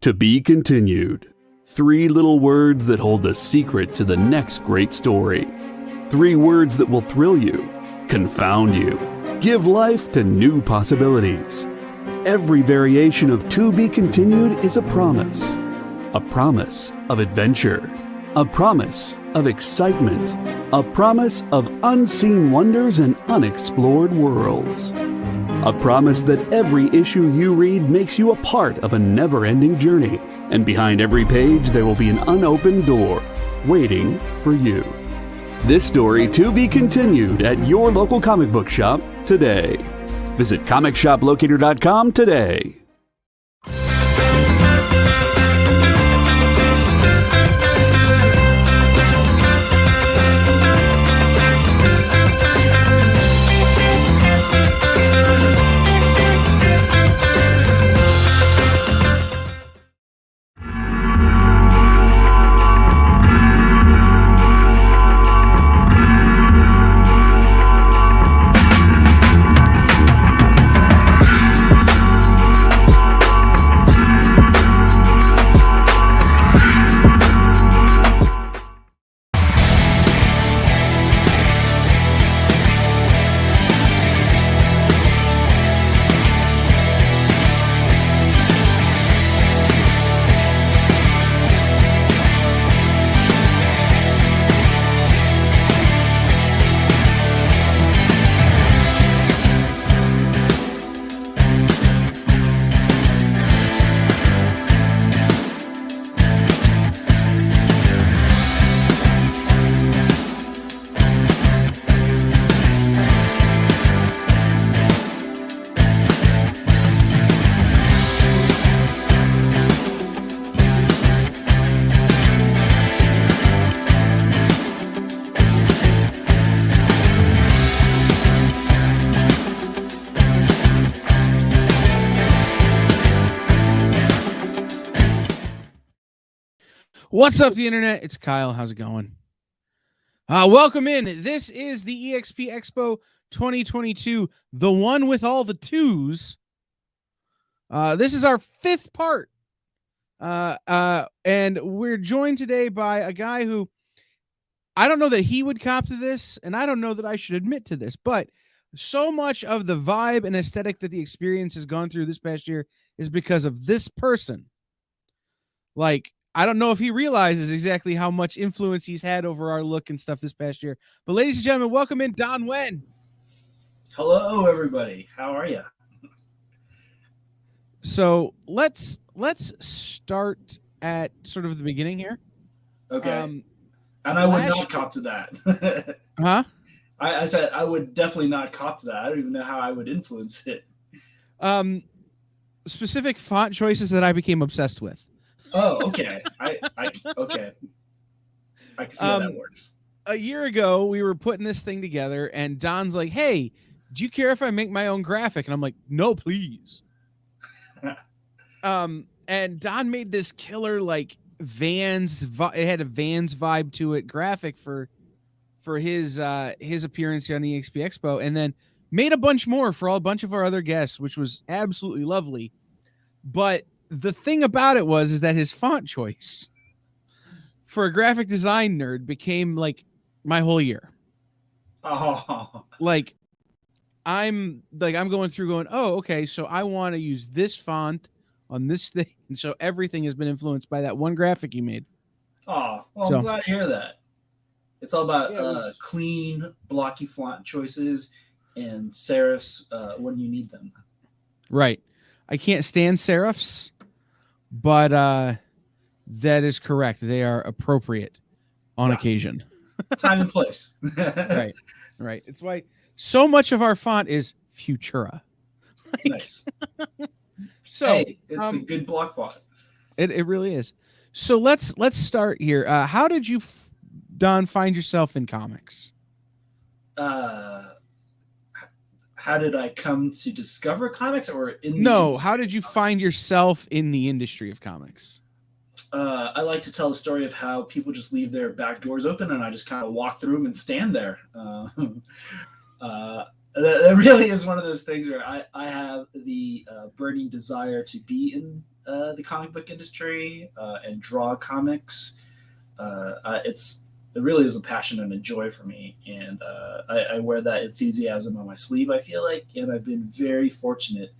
To be continued. 3 little words that hold the secret to the next great story. 3 words that will thrill you, confound you, give life to new possibilities. Every variation of To Be Continued is a promise. A promise of adventure. A promise of excitement. A promise of unseen wonders and unexplored worlds. A promise that every issue you read makes you a part of a never-ending journey. And behind every page there will be an unopened door waiting for you. This story to be continued at your local comic book shop today. Visit comicshoplocator.com today. What's up, the internet? It's Kyle. How's it going? Welcome in. This is the EXP Expo 2022, the one with all the twos. This is our 5th part. And we're joined today by a guy who I don't know that he would cop to this, and I don't know that I should admit to this, but so much of the vibe and aesthetic that the experience has gone through this past year is because of this person. Like, I don't know if he realizes exactly how much influence he's had over our look and stuff this past year. But ladies and gentlemen, welcome in Don Nguyen. Hello, everybody. How are you? So let's start at sort of the beginning here. Okay. And I would not cop to that. Huh? I said I would definitely not cop to that. I don't even know how I would influence it. Specific font choices that I became obsessed with. Oh, okay. Okay. I can see how that works. A year ago, we were putting this thing together, and Don's like, "Hey, do you care if I make my own graphic?" And I'm like, "No, please." And Don made this killer like Vans. It had a Vans vibe to it, graphic for his appearance on the EXP Expo, and then made a bunch more for a bunch of our other guests, which was absolutely lovely. But the thing about it is that his font choice for a graphic design nerd became like my whole year. Oh, like I'm going through going, oh, okay, so I want to use this font on this thing, and so everything has been influenced by that one graphic you made. Oh, well, I'm glad to hear that. It's all about clean, blocky font choices and serifs when you need them. Right. I can't stand serifs, but that is correct. They are appropriate on occasion. Time and place. Right. It's why so much of our font is Futura. Nice. So hey, it's a good block font. It really is. So let's start here. How did you, Don, find yourself in comics? How did I come to discover comics, or how did you find yourself in the industry of comics? I like to tell the story of how people just leave their back doors open and I just kind of walk through them and stand there. that really is one of those things where I have the burning desire to be in the comic book industry and draw comics. It really is a passion and a joy for me, and I wear that enthusiasm on my sleeve, I feel like, and I've been very fortunate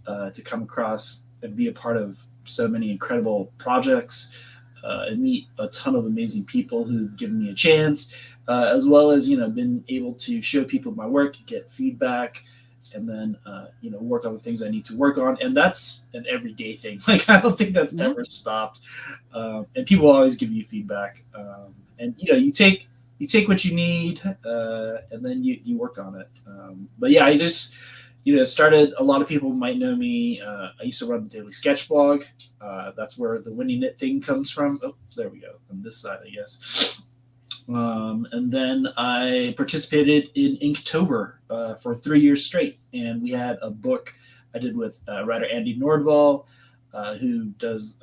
to come across and be a part of so many incredible projects and meet a ton of amazing people who've given me a chance, as well as, been able to show people my work, get feedback, and then, work on the things I need to work on. And that's an everyday thing. Like, I don't think that's ever stopped. And people always give you feedback. And, you take what you need, and then you work on it. But yeah, I just, started, a lot of people might know me. I used to run the daily sketch blog. That's where the Winnie Knit thing comes from. Oh, there we go. On this side, I guess. And then I participated in Inktober for 3 years straight. And we had a book I did with writer Andy Nordval, who does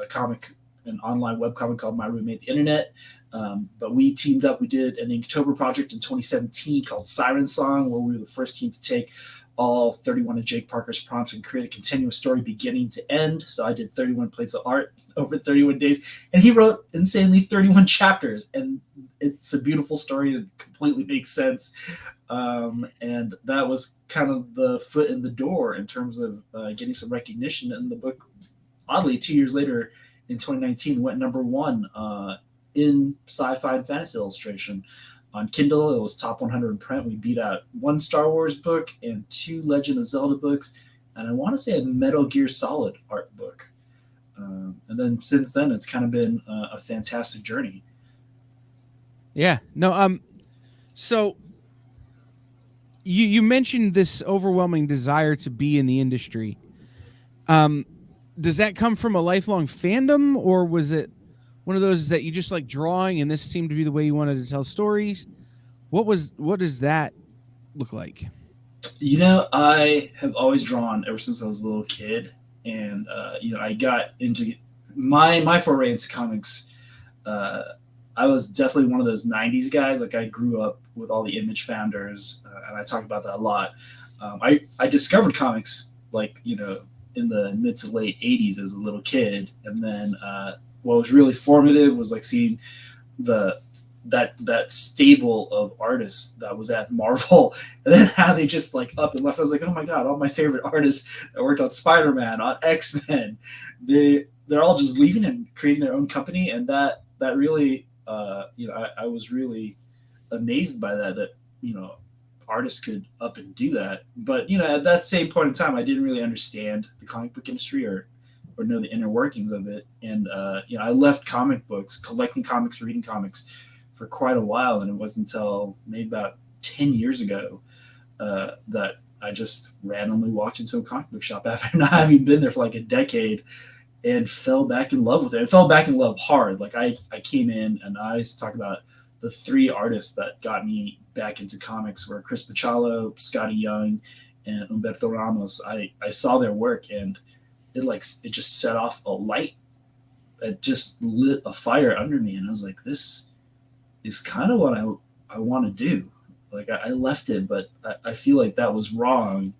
an online webcomic called My Roommate the Internet. But we teamed up. We did an Inktober project in 2017 called Siren Song, where we were the first team to take all 31 of Jake Parker's prompts and create a continuous story beginning to end. So I did 31 plates of art over 31 days, and he wrote insanely 31 chapters, and it's a beautiful story and completely makes sense. And that was kind of the foot in the door in terms of getting some recognition. And the book, oddly, 2 years later in 2019, went #1 in sci-fi and fantasy illustration. On Kindle, it was top 100 in print. We beat out 1 Star Wars book and 2 Legend of Zelda books, and I want to say a Metal Gear Solid art book. And then since then, it's kind of been a fantastic journey. Yeah. No. So you mentioned this overwhelming desire to be in the industry. Does that come from a lifelong fandom, or was it one of those that you just like drawing and this seemed to be the way you wanted to tell stories? What does that look like? I have always drawn ever since I was a little kid. And, I got into my foray into comics. I was definitely one of those 90s guys. Like, I grew up with all the Image founders, and I talk about that a lot. I discovered comics, like, in the mid to late 80s as a little kid. And then what was really formative was like seeing that stable of artists that was at Marvel, and then how they just like up and left. I was like, oh my god, all my favorite artists that worked on Spider-Man, on X-Men, they're all just leaving and creating their own company. And that really I was really amazed by that artists could up and do that. But at that same point in time, I didn't really understand the comic book industry or know the inner workings of it. And I left comic books, collecting comics, reading comics for quite a while, and it wasn't until maybe about 10 years ago that I just randomly walked into a comic book shop after not having been there for like a decade, and fell back in love with it. I fell back in love hard. Like, I came in, and I used to talk about the 3 artists that got me back into comics were Chris Pachalo, Scotty Young, and Humberto Ramos. I saw their work, and it just set off a light. It just lit a fire under me, and I was like, this is kind of what I want to do. Like, I left it, but I feel like that was wrong.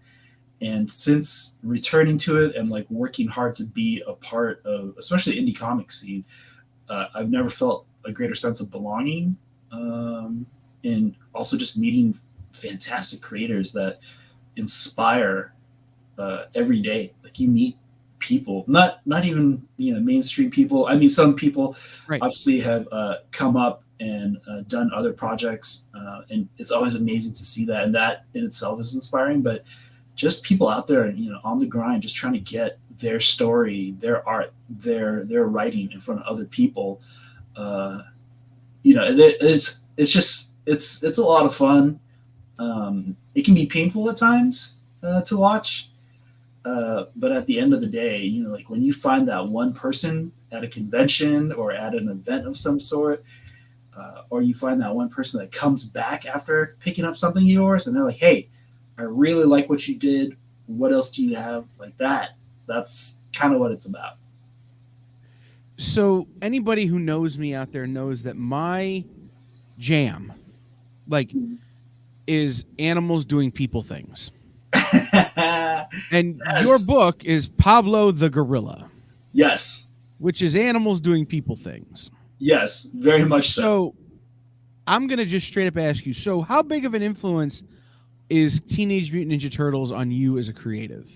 And since returning to it and like working hard to be a part of, especially the indie comic scene, I've never felt a greater sense of belonging. And also just meeting fantastic creators that inspire every day. Like, you meet people, not even mainstream people. I mean, some people obviously have come up and done other projects, and it's always amazing to see that, and that in itself is inspiring. But just people out there, on the grind, just trying to get their story, their art, their writing in front of other people. It's a lot of fun. It can be painful at times to watch, but at the end of the day, like when you find that one person at a convention or at an event of some sort, or you find that one person that comes back after picking up something of yours, and they're like, hey, I really like what you did. What else do you have? Like that. That's kind of what it's about. So anybody who knows me out there knows that my jam, like is animals doing people things. And Yes. your book is Pablo the Gorilla, Yes. which is animals doing people things. Yes. Very much so. So I'm going to just straight up ask you, so how big of an influence is Teenage Mutant Ninja Turtles on you as a creative?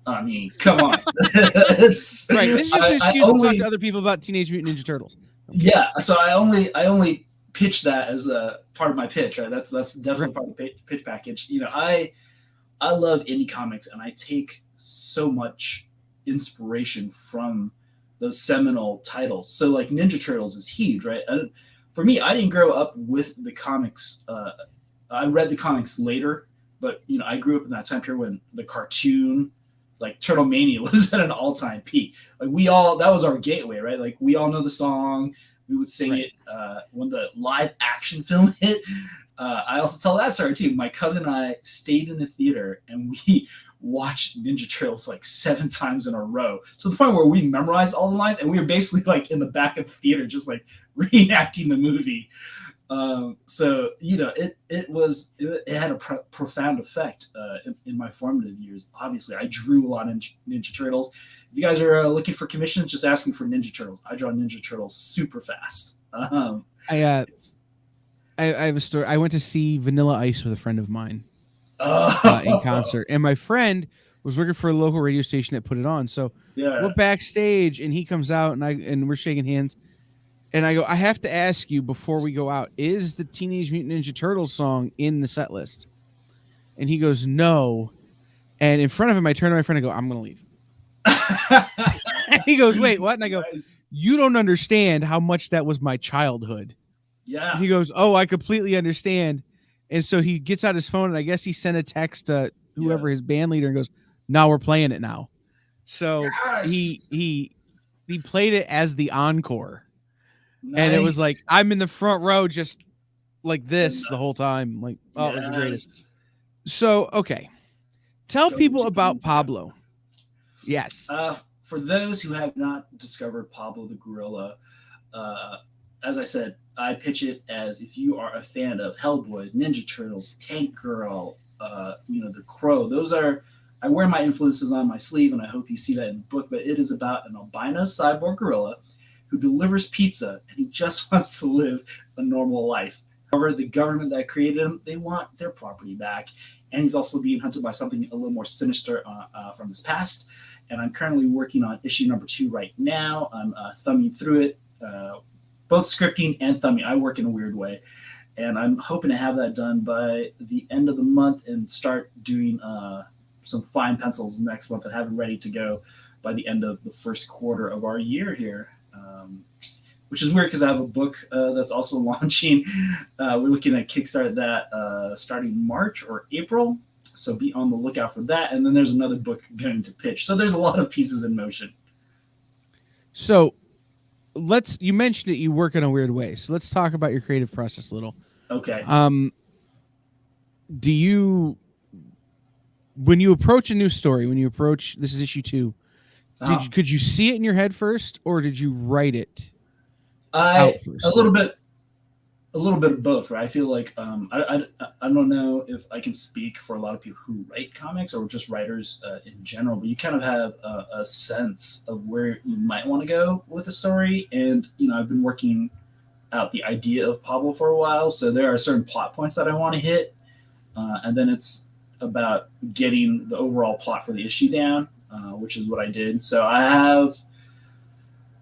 I mean, come on. It's, Right. This is just an I excuse to talk only- to other people about Teenage Mutant Ninja Turtles. Yeah, so I only pitch that as a part of my pitch, right? That's definitely part of the pitch package. You know, I love indie comics, and I take so much inspiration from those seminal titles. So like Ninja Turtles is huge, right? And for me, I didn't grow up with the comics. I read the comics later, but you know, I grew up in that time period when the cartoon, like Turtle Mania, was at an all-time peak. Like that was our gateway, right? Like we all know the song, we would sing it when the live action film hit. I also tell that story too. My cousin and I stayed in the theater and we watched Ninja Turtles like 7 times in a row, to the point where we memorized all the lines, and we were basically like in the back of the theater just like reenacting the movie. So you know, it had a profound effect in my formative years. Obviously, I drew a lot of Ninja Turtles. If you guys are looking for commissions, just asking for Ninja Turtles. I draw Ninja Turtles super fast. I have a story. I went to see Vanilla Ice with a friend of mine in concert, and my friend was working for a local radio station that put it on. So Yeah. we're backstage, and he comes out, and we're shaking hands. And I go, I have to ask you before we go out, is the Teenage Mutant Ninja Turtles song in the set list? And he goes, no. And in front of him, I turn to my friend and go, I'm going to leave. And he goes, wait, what? And I go, Nice. you don't understand how much that was my childhood. Yeah. And he goes, oh, I completely understand. And so he gets out his phone, and I guess he sent a text to whoever his band leader and goes, now we're playing it now. So Yes. he played it as the encore. Nice. And it was like, I'm in the front row just like this the whole time. Like, oh, it was the greatest. So, okay. Tell people about Pablo. Yes. For those who have not discovered Pablo the Gorilla, as I said, I pitch it as if you are a fan of Hellboy, Ninja Turtles, Tank Girl, The Crow. I wear my influences on my sleeve, and I hope you see that in the book, but it is about an albino cyborg gorilla who delivers pizza, and he just wants to live a normal life. However, the government that created him, they want their property back, and he's also being hunted by something a little more sinister from his past. And I'm currently working on issue number 2 right now. I'm thumbing through it, both scripting and thumbing. I work in a weird way, and I'm hoping to have that done by the end of the month and start doing some fine pencils next month and have it ready to go by the end of the first quarter of our year here. Which is weird because I have a book that's also launching. We're looking at Kickstarter that starting March or April. So be on the lookout for that. And then there's another book going to pitch. So there's a lot of pieces in motion. So you mentioned it, you work in a weird way. So let's talk about your creative process a little. Okay. When you approach a new story, this is issue 2, could you see it in your head first, or did you write it out first? A little bit of both, right? I feel like I don't know if I can speak for a lot of people who write comics or just writers in general, but you kind of have a sense of where you might want to go with the story. And I've been working out the idea of Pablo for a while, so there are certain plot points that I want to hit, and then it's about getting the overall plot for the issue down, which is what I did. So I have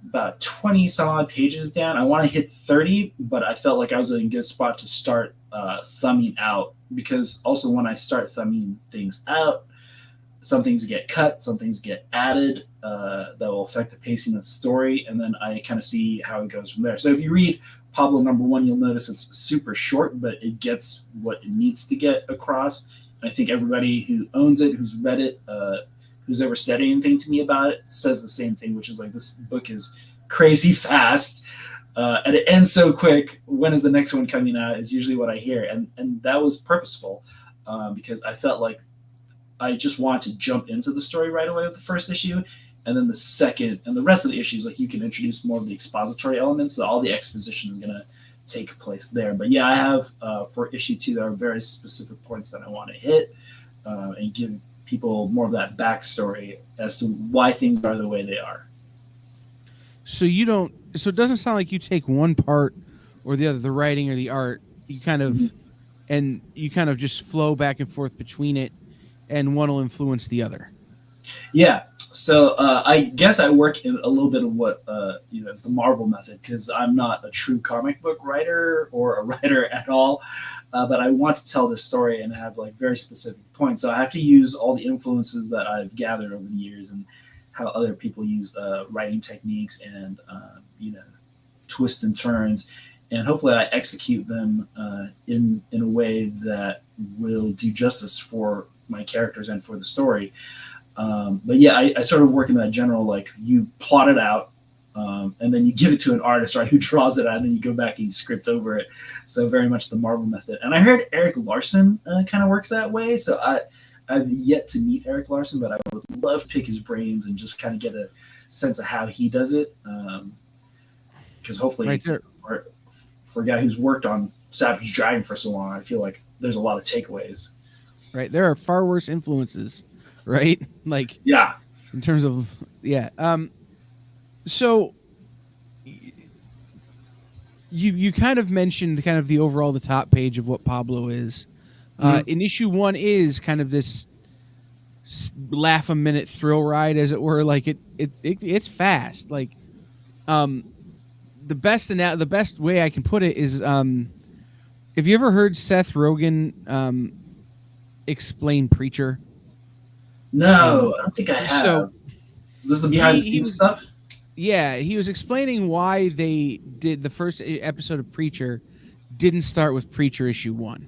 about 20 some odd pages down. I want to hit 30, but I felt like I was in a good spot to start thumbing out, because also when I start thumbing things out, some things get cut, some things get added that will affect the pacing of the story, and then I kind of see how it goes from there. So if you read Pablo number 1, you'll notice it's super short, but it gets what it needs to get across. And I think everybody who owns it, who's read it, who's ever said anything to me about it, says the same thing, which is like, this book is crazy fast, and it ends so quick. When is the next one coming out is usually what I hear. And that was purposeful, because I felt like I just wanted to jump into the story right away with the first issue. And then the second and the rest of the issues, like, you can introduce more of the expository elements. So all the exposition is going to take place there. But yeah, I have for issue 2, there are very specific points that I want to hit and give people more of that backstory as to why things are the way they are. So you don't. So it doesn't sound like you take one part or the other, the writing or the art. You kind of, and you kind of just flow back and forth between it, and one will influence the other. Yeah. So I guess I work in a little bit of what it's the Marvel method, because I'm not a true comic book writer or a writer at all, but I want to tell this story and have like very specific points. So I have to use all the influences that I've gathered over the years and how other people use writing techniques and twists and turns, and hopefully I execute them in a way that will do justice for my characters and for the story. But yeah, I sort of work in that general, like, you plot it out, and then you give it to an artist, right, who draws it out, and then you go back and you script over it. So very much the Marvel method. And I heard Eric Larson kind of works that way. So I've yet to meet Eric Larson, but I would love to pick his brains and just kind of get a sense of how he does it. Because hopefully, Right there. For a guy who's worked on Savage Dragon for so long, I feel like there's a lot of takeaways. Right, there are far worse influences, right? Like, Yeah. in terms of so you kind of mentioned kind of the overall, the top page of what Pablo is. In issue 1 is kind of this laugh a minute thrill ride, as it were. Like it's fast. Like the best way I can put it is have you ever heard Seth Rogen explain Preacher? No, I don't think I have. So this is the behind the scenes stuff? Yeah, he was explaining why they did the first episode of Preacher didn't start with Preacher issue 1.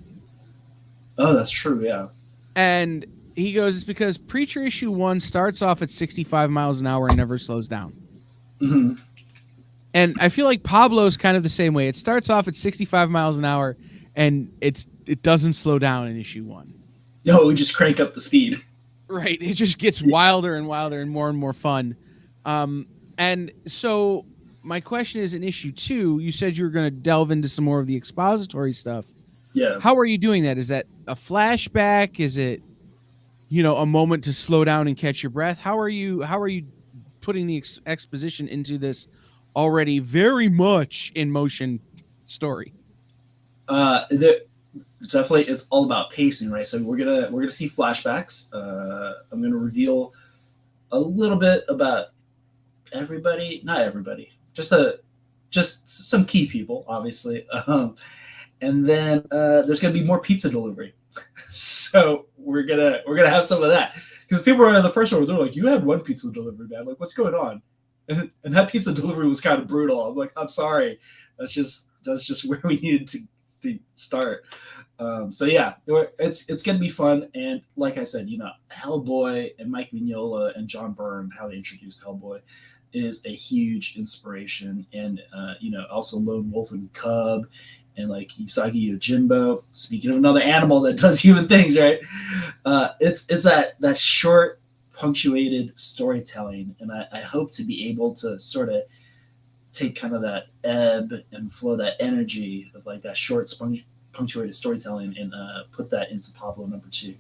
Oh, that's true, yeah. And he goes, it's because Preacher issue 1 starts off at 65 miles an hour and never slows down. Mm-hmm. And I feel like Pablo's kind of the same way. It starts off at 65 miles an hour and it doesn't slow down in issue 1. No, we just crank up the speed. Right. It just gets wilder and wilder and more fun. And so my question is, in issue 2, you said you were going to delve into some more of the expository stuff. Yeah. How are you doing that? Is that a flashback? Is it, a moment to slow down and catch your breath? How are you putting the exposition into this already very much in motion story? Definitely, it's all about pacing, right? So we're gonna see flashbacks. I'm gonna reveal a little bit about everybody, not everybody, just some key people, obviously. And then there's gonna be more pizza delivery. So we're gonna have some of that, because people are in the first one, they're like, "You had one pizza delivery, man. Like, what's going on?" And that pizza delivery was kind of brutal. I'm like, "I'm sorry. That's just where we needed to start." So yeah, it's gonna be fun. And like I said, Hellboy and Mike Mignola and John Byrne, how they introduced Hellboy, is a huge inspiration. And also Lone Wolf and Cub, and like Usagi Yojimbo. Speaking of another animal that does human things, right? It's that short, punctuated storytelling, and I hope to be able to sort of take kind of that ebb and flow, that energy of like that short, punctuated storytelling, and put that into Pablo #2.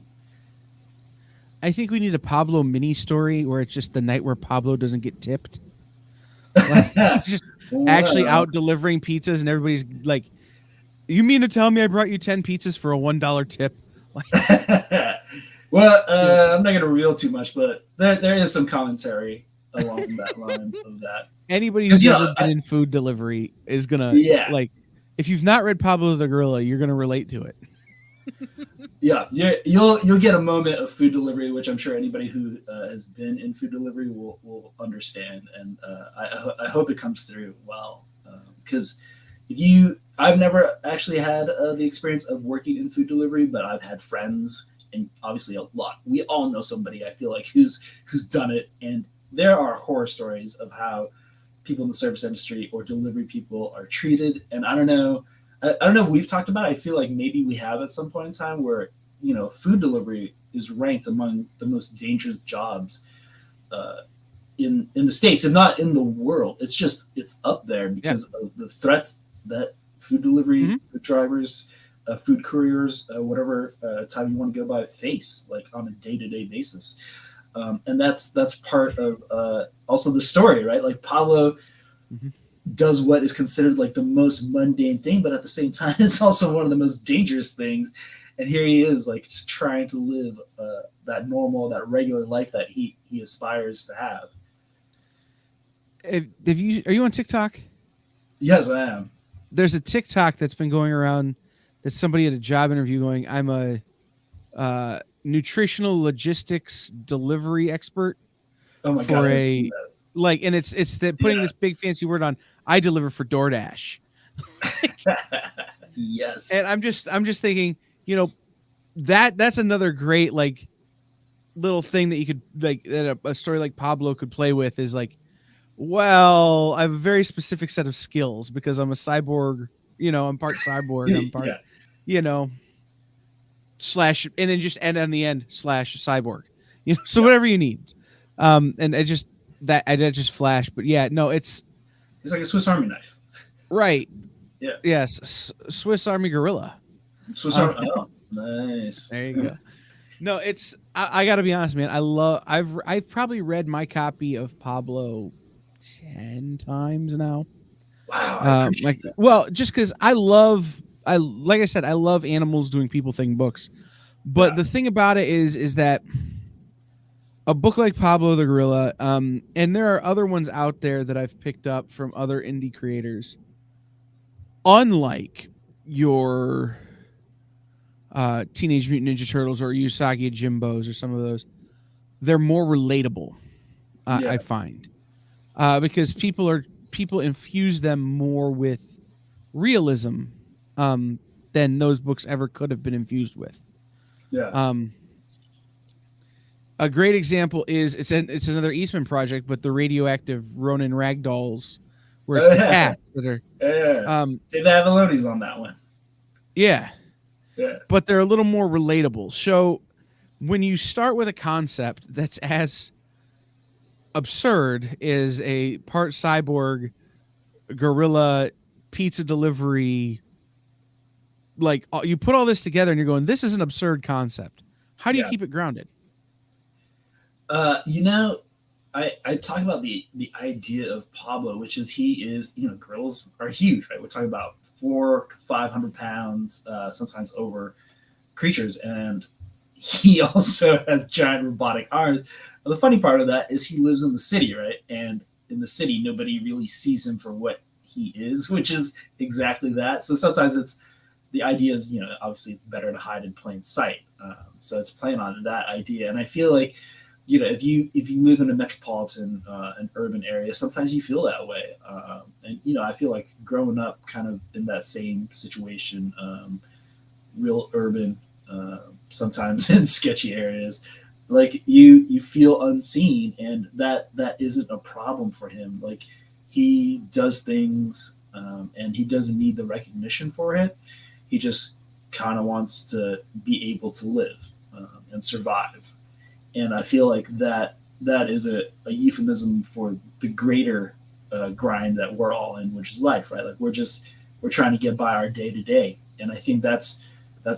I think we need a Pablo mini story where it's just the night where Pablo doesn't get tipped. Like, he's just actually out delivering pizzas, and everybody's like, "You mean to tell me I brought you 10 pizzas for a $1 tip?" Well, I'm not going to reveal too much, but there is some commentary along that lines of that. Anybody who's ever been in food delivery is gonna, like, if you've not read Pablo the Gorilla, you're gonna relate to it. Yeah, you'll get a moment of food delivery, which I'm sure anybody who has been in food delivery will understand, and I hope it comes through well, because I've never actually had the experience of working in food delivery, but I've had friends, and obviously a lot. We all know somebody, I feel like, who's done it, and there are horror stories of how people in the service industry or delivery people are treated. And I don't know if we've talked about it. I feel like maybe we have at some point in time, where food delivery is ranked among the most dangerous jobs in the States, and not in the world. It's up there because of the threats that food delivery Mhm. drivers, food couriers, whatever type you want to go by, face like on a day-to-day basis. And that's part of also the story, right? Like Pablo Mhm. does what is considered like the most mundane thing, but at the same time, it's also one of the most dangerous things. And here he is, like just trying to live that normal, that regular life that he aspires to have. Are you on TikTok? Yes, I am. There's a TikTok that's been going around that somebody at a job interview going, I'm a nutritional logistics delivery expert Oh my god, for I've seen a like, and it's that putting this big fancy word on. I deliver for DoorDash, that. and Yes. I'm just thinking, you know, that's another great like little thing that you could like that a story like Pablo could play with is like, well, I have a very specific set of skills because I'm a cyborg. You know, I'm part cyborg. I'm part, Yeah. you know, slash, and then just end on the end slash cyborg. You know, so Yeah. whatever you need. And I just that just flashed, but yeah, no, it's It's like a Swiss Army knife. right. Yeah. Yes, Swiss Army Gorilla. Swiss Um, Army. Oh, nice. there you go. No, it's I got to be honest, man. I've probably read my copy of Pablo 10 times now. Wow, I appreciate Like, that. well, just because I like I said, I love animals doing people thing books. But Yeah. the thing about it is that a book like Pablo the Gorilla, and there are other ones out there that I've picked up from other indie creators. Unlike your Teenage Mutant Ninja Turtles or Usagi Jimbos or some of those, they're more relatable. Yeah. I find because people infuse them more with realism than those books ever could have been infused with. Yeah. A great example is it's another Eastman project, but the radioactive Ronin ragdolls, where it's the Yeah. cats that are, Yeah. Save the Avalonies on that one. yeah, Yeah. but they're a little more relatable. So when you start with a concept that's as absurd as a part cyborg, gorilla, pizza delivery, like you put all this together and you're going, this is an absurd concept. How do you Yeah. keep it grounded? You know, I talk about the idea of Pablo, which is he is, you know, gorillas are huge, right? We're talking about 400 to 500 pounds, sometimes over creatures, and he also has giant robotic arms. But the funny part of that is he lives in the city, right? And in the city, nobody really sees him for what he is, which is exactly that. So sometimes it's the idea is, you know, obviously it's better to hide in plain sight. So it's playing on that idea, and I feel like, you know, if you live in a metropolitan, an urban area, sometimes you feel that way. And you know, I feel like growing up kind of in that same situation, real urban, sometimes in sketchy areas, like you feel unseen, and that isn't a problem for him. Like he does things, and he doesn't need the recognition for it. He just kind of wants to be able to live, and survive. And I feel like that is a euphemism for the greater grind that we're all in, which is life, right? Like we're trying to get by our day to day, and I think that's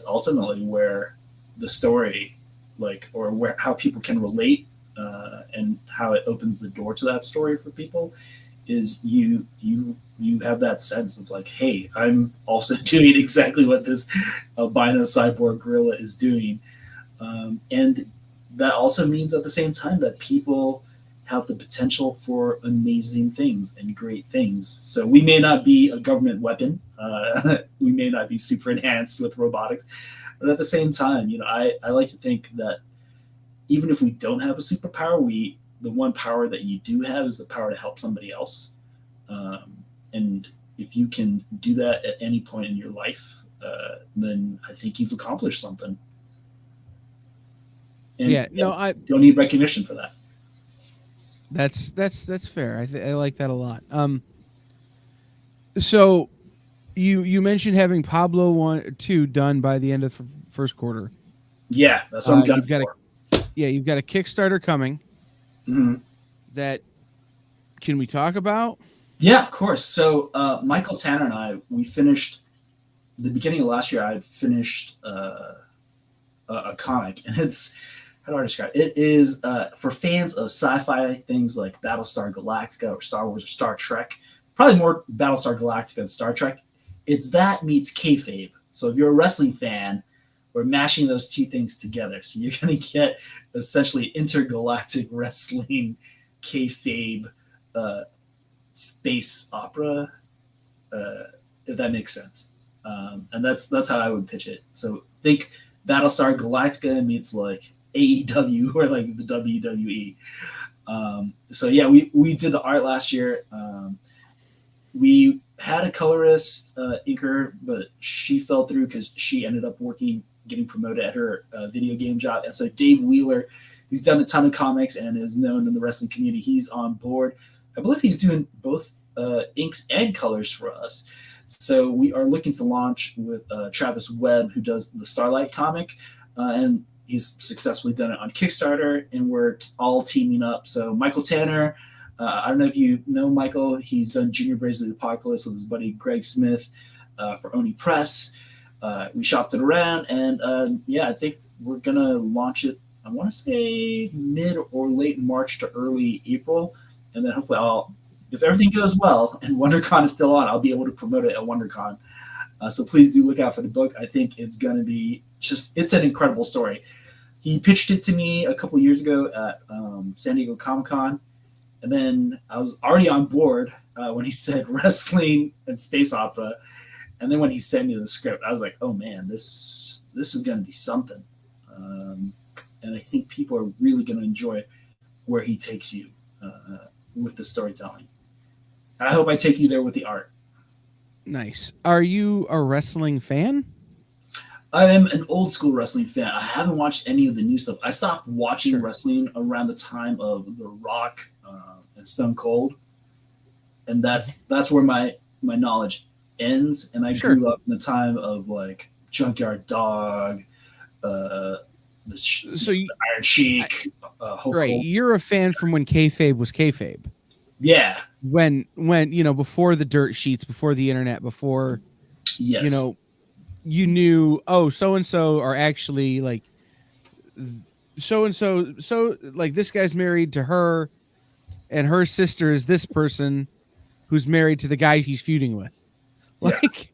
ultimately where the story, like, or where how people can relate, and how it opens the door to that story for people, is you have that sense of like, hey, I'm also doing exactly what this albino cyborg gorilla is doing, and that also means at the same time that people have the potential for amazing things and great things. So we may not be a government weapon, we may not be super enhanced with robotics, but at the same time, you know, I like to think that even if we don't have a superpower, the one power that you do have is the power to help somebody else. And if you can do that at any point in your life, then I think you've accomplished something. And Yeah, no, I don't need recognition for that. that's fair. I like that a lot. So you mentioned having Pablo 1 2 done by the end of first quarter. Yeah, that's what I'm gunning You've got for. you've got a Kickstarter coming. Mm-hmm. That can we talk about? Yeah, of course. So Michael Tanner and I, we finished the beginning of last year. I finished a comic, and it's, how do I describe it? It is for fans of sci-fi things like Battlestar Galactica or Star Wars or Star Trek. Probably more Battlestar Galactica than Star Trek. It's that meets kayfabe. So if you're a wrestling fan, we're mashing those two things together. So you're going to get essentially intergalactic wrestling kayfabe space opera, if that makes sense. And that's how I would pitch it. So think Battlestar Galactica meets like AEW or like the WWE. So yeah, we did the art last year. We had a colorist, inker, but she fell through because she ended up getting promoted at her video game job. And so Dave Wheeler, who's done a ton of comics and is known in the wrestling community, he's on board. I believe he's doing both inks and colors for us. So we are looking to launch with Travis Webb, who does the Starlight comic, and he's successfully done it on Kickstarter, and we're all teaming up. So Michael Tanner, I don't know if you know Michael, he's done Junior Braves of the Apocalypse with his buddy Greg Smith for Oni Press. We shopped it around, and yeah, I think we're going to launch it, I want to say mid or late March to early April, and then hopefully if everything goes well and WonderCon is still on, I'll be able to promote it at WonderCon. So please do look out for the book. I think it's going to be it's an incredible story. He pitched it to me a couple years ago at San Diego Comic-Con, and then I was already on board when he said wrestling and space opera. And then when he sent me the script, I was like, oh man, this is going to be something. And I think people are really going to enjoy where he takes you with the storytelling. And I hope I take you there with the art. Nice. Are you a wrestling fan? I am an old school wrestling fan. I haven't watched any of the new stuff. I stopped watching wrestling around the time of The Rock and Stone Cold. And that's where my knowledge ends. And I grew up in the time of like Junkyard Dog, the Iron Sheik, Hulk right. Hogan. You're a fan from when kayfabe was kayfabe. Yeah. When before the dirt sheets, before the internet, before you knew, oh, so and so are actually like so and so like this guy's married to her, and her sister is this person who's married to the guy he's feuding with. Like,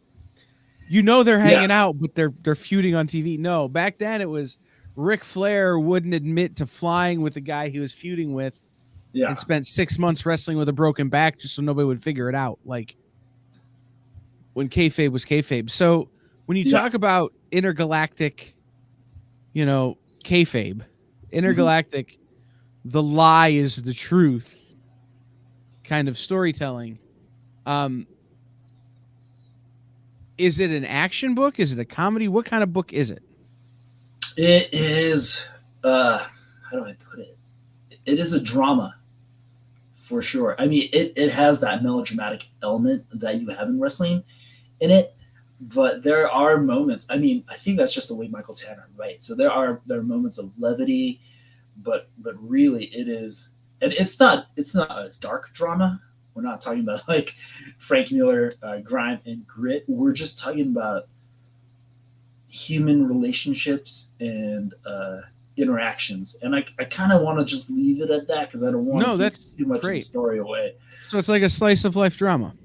they're hanging out, but they're feuding on TV. No, back then it was Ric Flair wouldn't admit to flying with the guy he was feuding with. And spent 6 months wrestling with a broken back just so nobody would figure it out. Like when kayfabe was kayfabe. So when you talk about intergalactic, kayfabe, intergalactic, the lie is the truth kind of storytelling. Is it an action book? Is it a comedy? What kind of book is it? It is, how do I put it? It is a drama. For sure. I mean, it has that melodramatic element that you have in wrestling in it, but there are moments. I mean, I think that's just the way Michael Tanner writes. So there are moments of levity, but really it is, and it's not a dark drama. We're not talking about like Frank Miller, grime and grit. We're just talking about human relationships and interactions, and I kind of want to just leave it at that because I don't want to give too much of the story away. So it's like a slice of life drama.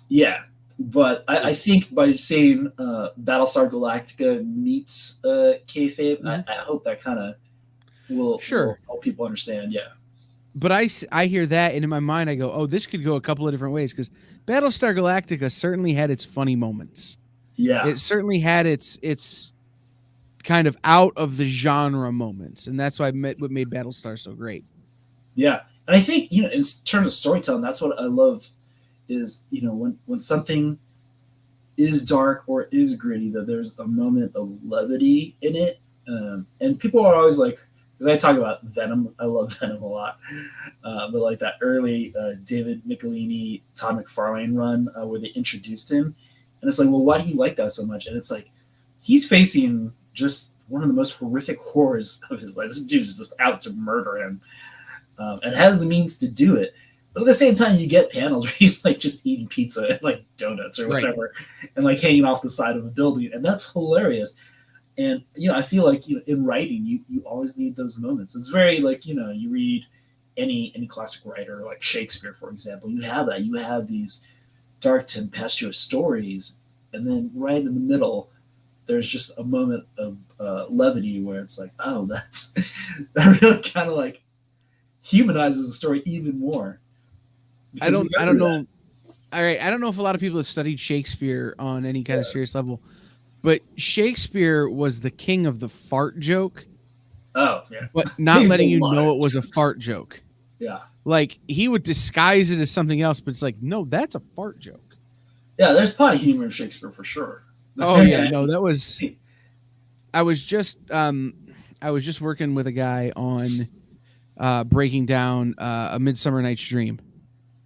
Yeah, but I think by saying Battlestar Galactica meets kayfabe, I hope that kind of will help people understand. Yeah, but I hear that, and in my mind I go, oh, this could go a couple of different ways, because Battlestar Galactica certainly had its funny moments. Yeah, it certainly had its kind of out of the genre moments, and that's what made Battlestar so great. Yeah, and I think in terms of storytelling, that's what I love is when something is dark or is gritty, that there's a moment of levity in it. And people are always like, because I talk about Venom, I love Venom a lot, but like that early David Michelini, Todd McFarlane run where they introduced him, and it's like, well, why do you like that so much? And it's like he's facing just one of the most horrific horrors of his life. This dude's just out to murder him, and has the means to do it. But at the same time, you get panels where he's like just eating pizza and like donuts or whatever, and like hanging off the side of a building, and that's hilarious. And I feel like in writing, you always need those moments. It's very like you read any classic writer like Shakespeare, for example. You have that. You have these dark, tempestuous stories, and then right in the middle, there's just a moment of levity where it's like, oh, that really kind of like humanizes the story even more. I don't know. All right, I don't know if a lot of people have studied Shakespeare on any kind of serious level, but Shakespeare was the king of the fart joke. Oh, yeah. But not letting you know it was a fart joke. Yeah. Like, he would disguise it as something else, but it's like, no, that's a fart joke. Yeah, there's probably humor in Shakespeare for sure. Oh yeah, no, that was. I was just working with a guy on breaking down A Midsummer Night's Dream,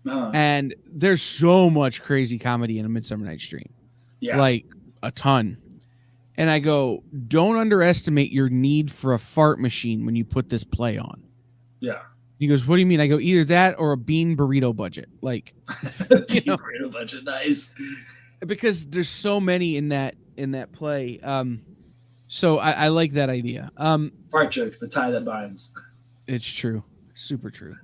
and there's so much crazy comedy in A Midsummer Night's Dream, like a ton. And I go, don't underestimate your need for a fart machine when you put this play on. Yeah. He goes, what do you mean? I go, either that or a bean burrito budget. Like, burrito budget, nice. Because there's so many in that play. So I like that idea. Fart jokes, the tie that binds. It's true. Super true.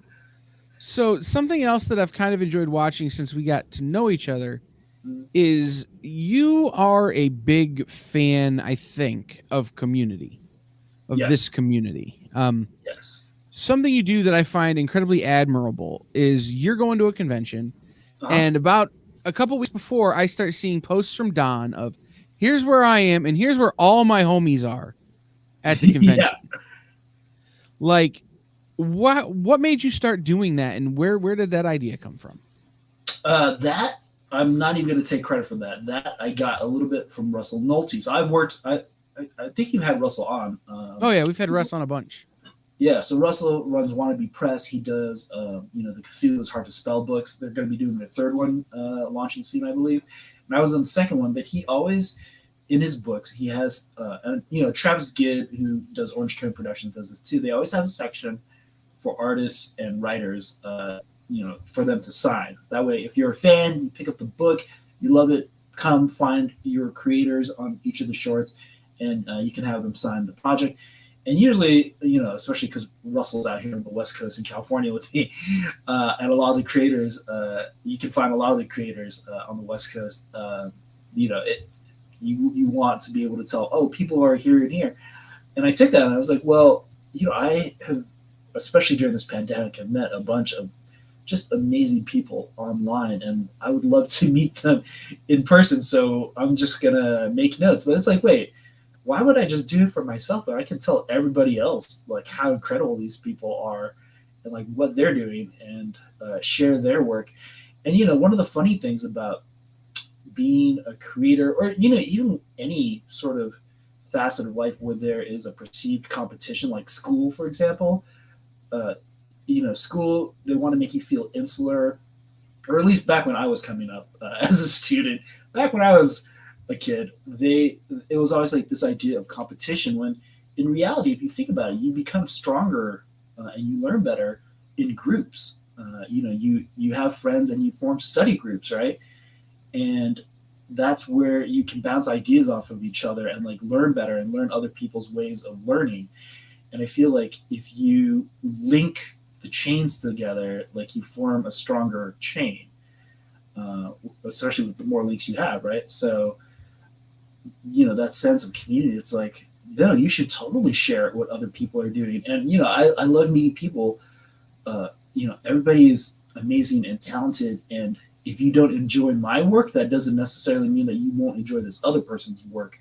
So something else that I've kind of enjoyed watching since we got to know each other is you are a big fan, I think, of community, of this community. Yes. Something you do that I find incredibly admirable is you're going to a convention, and about a couple weeks before, I start seeing posts from Don of, here's where I am, and here's where all my homies are at the convention. Like, what made you start doing that, and where did that idea come from? That I'm not even going to take credit for that. That I got a little bit from Russell Nolte. So I've worked. I think you had Russell on. Oh yeah, we've had Russ on a bunch. Yeah, so Russell runs Wannabe Press. He does, the Cthulhu is Hard to Spell books. They're going to be doing their third one launching soon, I believe. And I was on the second one, but he always, in his books, he has, Travis Gibb, who does Orange Cone Productions, does this too. They always have a section for artists and writers, for them to sign. That way, if you're a fan, you pick up the book, you love it, come find your creators on each of the shorts, and you can have them sign the project. And usually, especially because Russell's out here on the West Coast in California with me, and a lot of the creators, you can find a lot of the creators on the West Coast. You want to be able to tell, oh, people are here and here. And I took that and I was like, well, I have, especially during this pandemic, I've met a bunch of just amazing people online, and I would love to meet them in person. So I'm just going to make notes. But it's like, wait, why would I just do it for myself? I can tell everybody else like how incredible these people are and like what they're doing, and share their work. And one of the funny things about being a creator, or even any sort of facet of life where there is a perceived competition, like school, for example, school, they want to make you feel insular, or at least back when I was coming up as a student, back when I was a kid, it was always like this idea of competition, when in reality, if you think about it, you become stronger and you learn better in groups. You have friends and you form study groups, right? And that's where you can bounce ideas off of each other and like learn better and learn other people's ways of learning. And I feel like if you link the chains together, like you form a stronger chain, especially with the more links you have, right? So that sense of community, it's like, you should totally share what other people are doing. And I love meeting people. Everybody is amazing and talented, and if you don't enjoy my work, that doesn't necessarily mean that you won't enjoy this other person's work.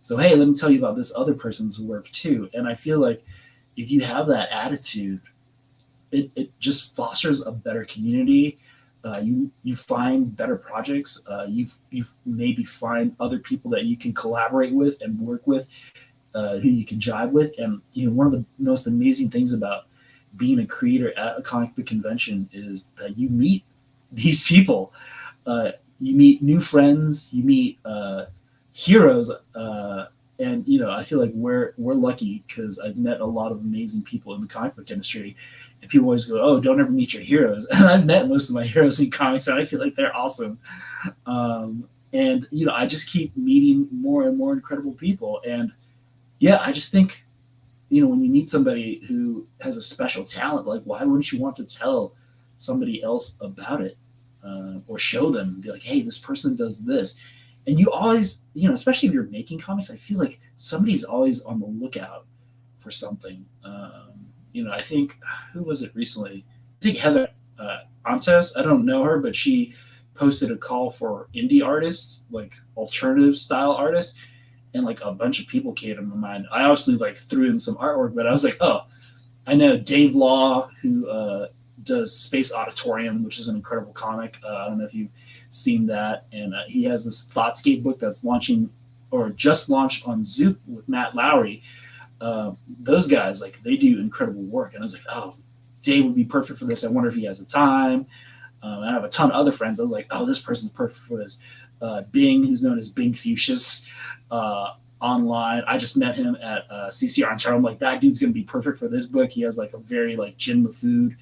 So hey, let me tell you about this other person's work too. And I feel like if you have that attitude, it just fosters a better community. You find better projects. You maybe find other people that you can collaborate with and work with, who you can jive with. And one of the most amazing things about being a creator at a comic book convention is that you meet these people. You meet new friends. You meet heroes. and you know, I feel like we're lucky because I've met a lot of amazing people in the comic book industry, and people always go, "Oh, don't ever meet your heroes." And I've met most of my heroes in comics, and I feel like they're awesome. And you know, I just keep meeting more and more incredible people, and yeah, I just think, you know, when you meet somebody who has a special talent, like why wouldn't you want to tell somebody else about it, or show them and be like, hey, this person does this. And you always, you know, especially if you're making comics, I feel like somebody's always on the lookout for something. You know, I think, who was it recently? I think Heather Antos. I don't know her, but she posted a call for indie artists, like alternative style artists, and like a bunch of people came to my mind. I obviously like threw in some artwork, but I was like, oh, I know Dave Law, who does Space Auditorium, which is an incredible comic. I don't know if you've seen that. And he has this Thoughtscape book that's launching, or just launched on Zoop with Matt Lowry. Those guys, like, they do incredible work. And I was like, oh, Dave would be perfect for this. I wonder if he has the time. I have a ton of other friends. I was like, oh, this person's perfect for this. Bing, who's known as Bing Fuchsius, online. I just met him at CCR Ontario. I'm like, that dude's gonna be perfect for this book. He has like a very like Jin Mafood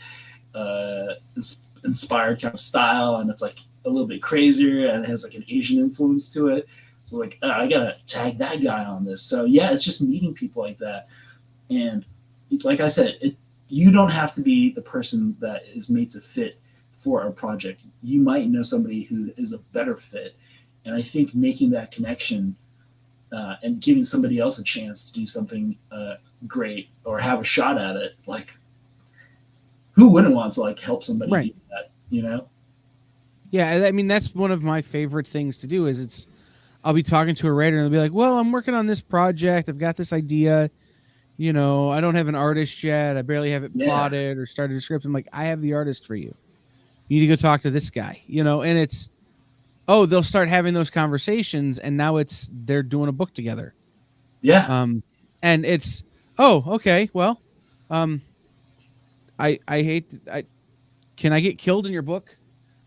inspired kind of style, and it's like a little bit crazier, and it has like an Asian influence to it. So like, I gotta tag that guy on this. So yeah, it's just meeting people like that, and like I said, you don't have to be the person that is made to fit for a project. You might know somebody who is a better fit, and I think making that connection and giving somebody else a chance to do something great or have a shot at it, like, who wouldn't want to like help somebody do that, you know? Yeah, I mean, that's one of my favorite things to do. Is I'll be talking to a writer and they'll be like, well, I'm working on this project, I've got this idea, you know, I don't have an artist yet, I barely have it plotted or started a script. I'm like, I have the artist for you. You need to go talk to this guy, you know? And it's, oh, they'll start having those conversations, and now they're doing a book together. Yeah. And it's, oh, okay, well, I can I get killed in your book?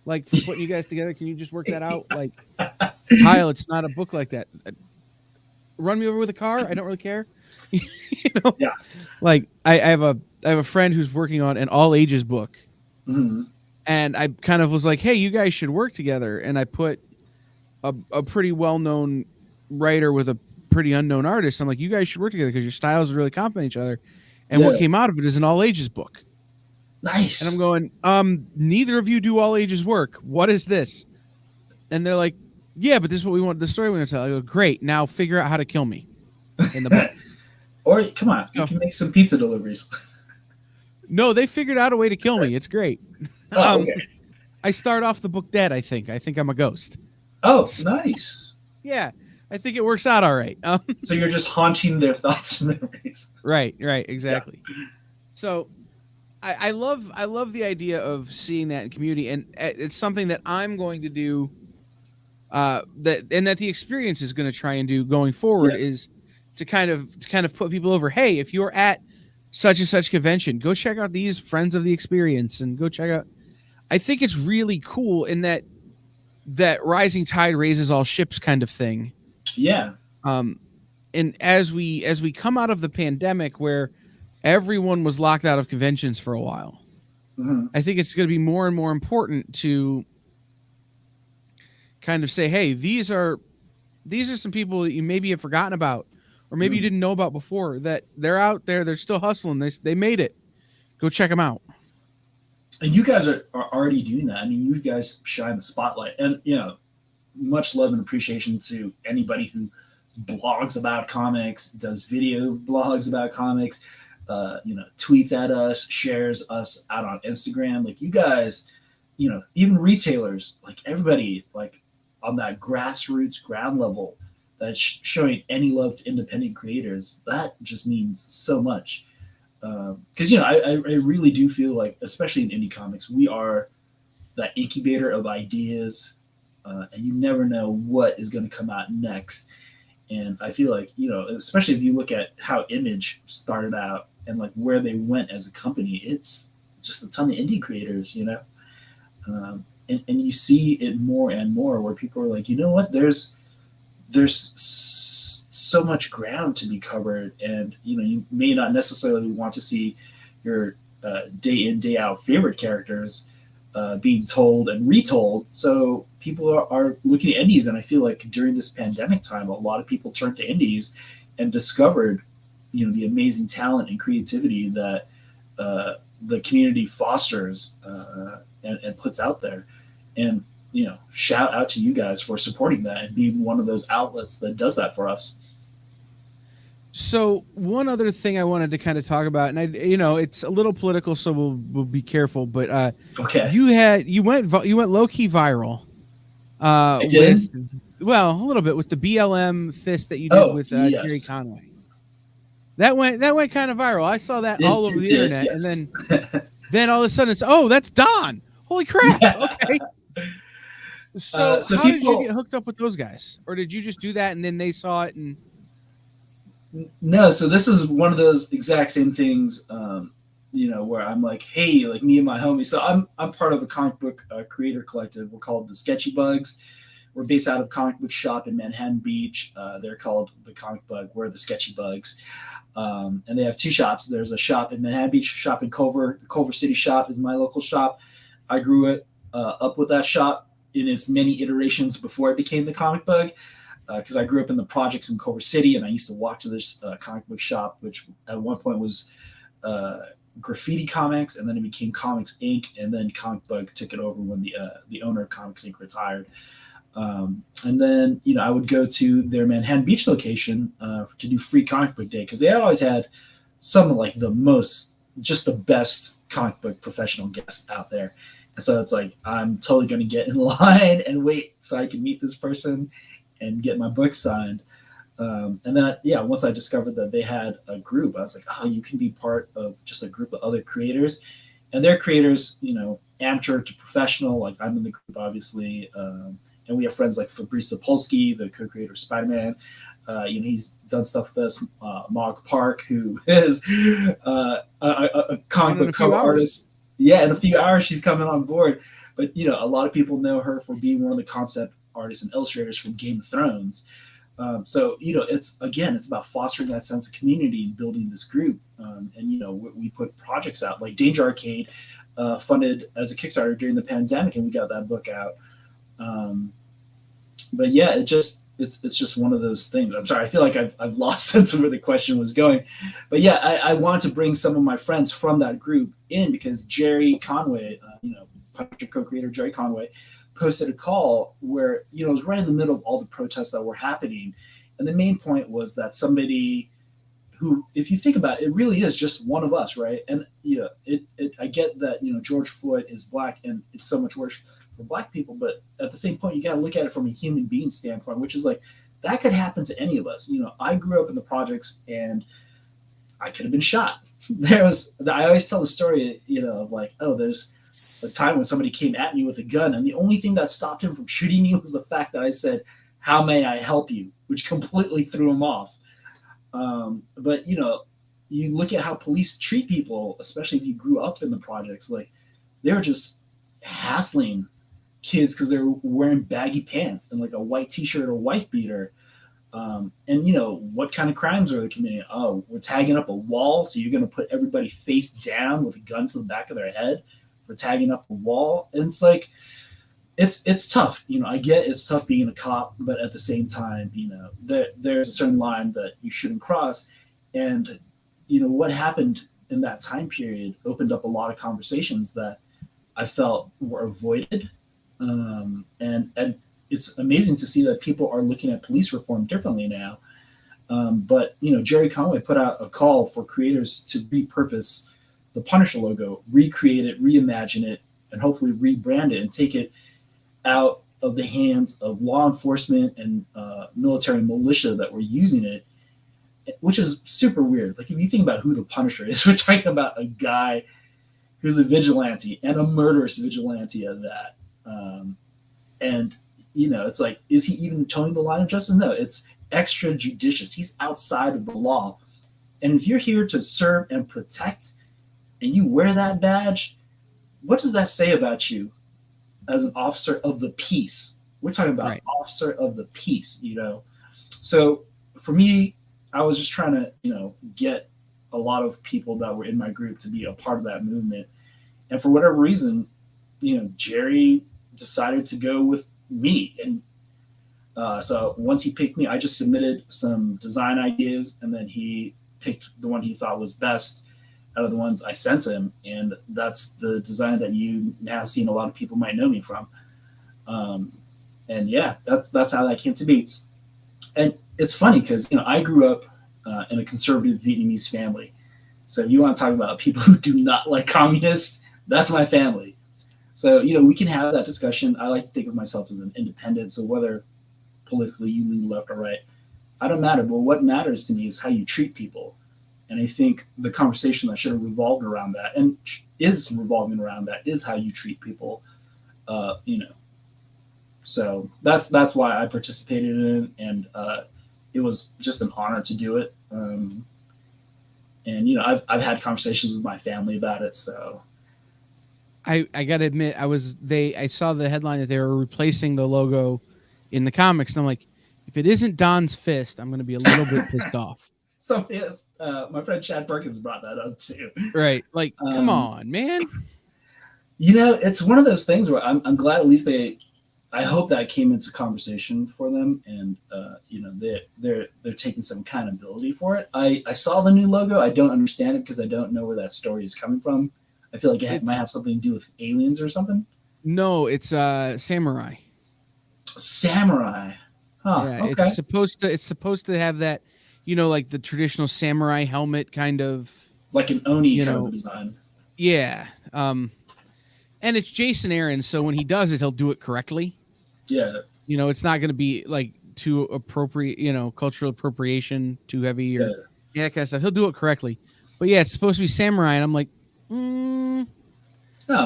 Like, for putting you guys together? Can you just work that out? Like, Kyle, it's not a book like that. Run me over with a car. I don't really care. You know? Yeah. Like, I have a friend who's working on an all ages book. Mm-hmm. And I kind of was like, hey, you guys should work together. And I put a pretty well-known writer with a pretty unknown artist. I'm like, you guys should work together because your styles really complement each other. And what came out of it is an all ages book. Nice. And I'm going, neither of you do all ages work. What is this? And they're like, yeah, but this is what we want, the story we're going to tell. I go, great. Now figure out how to kill me in the book. Or come on, you can make some pizza deliveries. No, they figured out a way to kill me. It's great. Oh, okay. I start off the book dead, I think. I think I'm a ghost. Oh, nice. Yeah, I think it works out all right. So you're just haunting their thoughts and memories. Right, exactly. Yeah. So I love the idea of seeing that in community, and it's something that I'm going to do, that the experience is going to try and do going forward, is to kind of put people over. Hey, if you're at such and such convention, go check out these friends of the experience, and go check out. I think it's really cool in that rising tide raises all ships kind of thing. Yeah. And as we come out of the pandemic where everyone was locked out of conventions for a while, I think it's going to be more and more important to kind of say, hey, these are some people that you maybe have forgotten about, or maybe you didn't know about before, that they're out there, they're still hustling, they made it. Go check them out. And you guys are already doing that. I mean, you guys shine the spotlight, and you know, much love and appreciation to anybody who blogs about comics, does video blogs about comics, you know, tweets at us, shares us out on Instagram. Like, you guys, you know, even retailers, like everybody, like on that grassroots ground level, that's showing any love to independent creators. That just means so much. Because you know, I really do feel like, especially in indie comics, we are that incubator of ideas, and you never know what is going to come out next. And I feel like, you know, especially if you look at how Image started out and like where they went as a company, it's just a ton of indie creators, you know, and you see it more and more where people are like, you know what, there's so much ground to be covered, and you may not necessarily want to see your day in day out favorite characters being told and retold. So people are looking at indies, and I feel like during this pandemic time, a lot of people turned to indies and discovered the amazing talent and creativity that the community fosters and puts out there. And shout out to you guys for supporting that and being one of those outlets that does that for us. So one other thing I wanted to kind of talk about, and it's a little political, so we'll be careful. But okay, you went low key viral. I did. A little bit with the BLM fist that you did with yes. Jerry Conway. That went kind of viral. I saw that all over the internet, yes. and then all of a sudden it's that's Don. Holy crap! Okay. So how did you get hooked up with those guys, or did you just do that and then they saw it and? No, so this is one of those exact same things, where I'm like, hey, like me and my homies. So I'm part of a comic book creator collective. We're called the Sketchy Bugs. We're based out of Comic Book Shop in Manhattan Beach. They're called the Comic Bug. We're the Sketchy Bugs. And they have two shops. There's a shop in Manhattan Beach, a shop in Culver. The Culver City shop is my local shop. I grew it up with that shop in its many iterations before it became the Comic Bug. Because I grew up in the projects in Culver City, and I used to walk to this comic book shop, which at one point was Graffiti Comics, and then it became Comics Inc., and then Comic Bug took it over when the owner of Comics Inc. retired. And then I would go to their Manhattan Beach location to do free comic book day, because they always had some of like just the best comic book professional guests out there. And so it's like, I'm totally going to get in line and wait so I can meet this person and get my book signed. And then, once I discovered that they had a group, I was like, oh, you can be part of just a group of other creators. And they're creators, amateur to professional. Like I'm in the group, obviously. And we have friends like Fabrice Sapolsky, the co-creator of Spider-Man. He's done stuff with us. Mog Park, who is a comic book cover artist. Yeah, in a few hours she's coming on board. But, a lot of people know her for being one of the concept artists and illustrators from Game of Thrones. So it's about fostering that sense of community and building this group. And we put projects out like Danger Arcade, funded as a Kickstarter during the pandemic, and we got that book out. But yeah, it's just one of those things. I'm sorry, I feel like I've lost sense of where the question was going. But yeah, I wanted to bring some of my friends from that group in, because Jerry Conway, Punisher co-creator Jerry Conway, posted a call where it was right in the middle of all the protests that were happening, and the main point was that somebody who, if you think about it, it really is just one of us, right? And I get that George Floyd is black and it's so much worse for black people, but at the same point you got to look at it from a human being standpoint, which is like that could happen to any of us. I grew up in the projects and I could have been shot. I always tell the story of like, there's a time when somebody came at me with a gun, and the only thing that stopped him from shooting me was the fact that I said, "How may I help you?" which completely threw him off. But you look at how police treat people, especially if you grew up in the projects. Like they were just hassling kids because they were wearing baggy pants and like a white T-shirt or wife beater. And what kind of crimes are they committing? Oh, we're tagging up a wall, so you're going to put everybody face down with a gun to the back of their head for tagging up a wall. And it's like, it's tough. I get it's tough being a cop, but at the same time, there's a certain line that you shouldn't cross. And, what happened in that time period opened up a lot of conversations that I felt were avoided. And it's amazing to see that people are looking at police reform differently now. But Jerry Conway put out a call for creators to repurpose the Punisher logo, recreate it, reimagine it, and hopefully rebrand it and take it out of the hands of law enforcement and military militia that were using it, which is super weird. Like if you think about who the Punisher is, we're talking about a guy who's a vigilante and a murderous vigilante at that. And it's like, is he even towing the line of justice? No, it's extrajudicious. He's outside of the law. And if you're here to serve and protect and you wear that badge, what does that say about you as an officer of the peace? We're talking about officer of the peace, So for me, I was just trying to, get a lot of people that were in my group to be a part of that movement. And for whatever reason, Jerry decided to go with me. And so once he picked me, I just submitted some design ideas, and then he picked the one he thought was best out of the ones I sent him. And that's the design that you now see and a lot of people might know me from. And yeah, that's how that came to be. And it's funny because, I grew up in a conservative Vietnamese family. So you want to talk about people who do not like communists? That's my family. So, we can have that discussion. I like to think of myself as an independent. So whether politically you lean left or right, I don't matter. But what matters to me is how you treat people. And I think the conversation that should have revolved around that, and is revolving around that, is how you treat people. So that's why I participated in it, and it was just an honor to do it. And I've had conversations with my family about it. So I gotta admit, I saw the headline that they were replacing the logo in the comics, and I'm like, if it isn't Don's fist, I'm gonna be a little bit pissed off. So yes, my friend Chad Perkins brought that up too. Right, like, come on, man. It's one of those things where I'm glad at least I hope that came into conversation for them, and they're taking some accountability for it. I saw the new logo. I don't understand it because I don't know where that story is coming from. I feel like it might have something to do with aliens or something. No, it's samurai. Samurai. Huh, yeah, okay. It's supposed to have that, like the traditional samurai helmet kind of, like an Oni kind of design. Yeah. And it's Jason Aaron, so when he does it, he'll do it correctly. Yeah. It's not going to be like too appropriate, cultural appropriation, too heavy, or that kind of stuff. He'll do it correctly. But yeah, it's supposed to be samurai, and I'm like, the